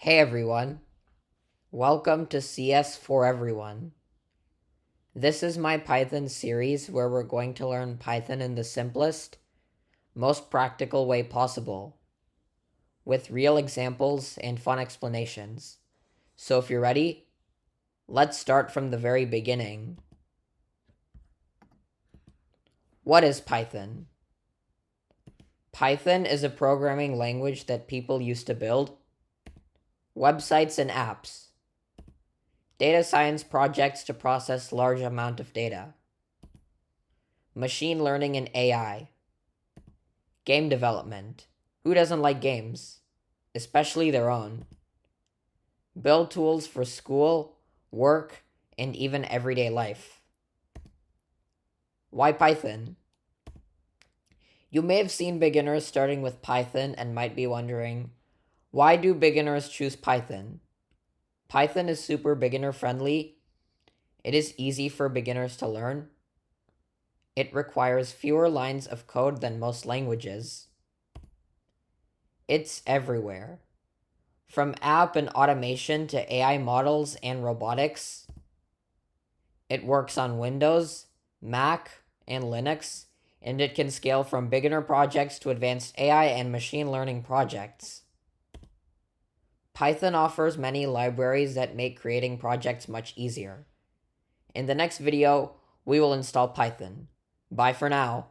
Hey everyone, welcome to CS for Everyone. This is my Python series where we're going to learn Python in the simplest, most practical way possible, with real examples and fun explanations. So if you're ready, let's start from the very beginning. What is Python? Python is a programming language that people use to build websites and apps, data science projects to process large amount of data, machine learning and AI, game development. Who doesn't like games? Especially their own. Build tools for school, work, and even everyday life. Why Python? You may have seen beginners starting with Python and might be wondering, why do beginners choose Python? Python is super beginner friendly. It is easy for beginners to learn. It requires fewer lines of code than most languages. It's everywhere. From app and automation to AI models and robotics, it works on Windows, Mac, and Linux, and it can scale from beginner projects to advanced AI and machine learning projects. Python offers many libraries that make creating projects much easier. In the next video, we will install Python. Bye for now.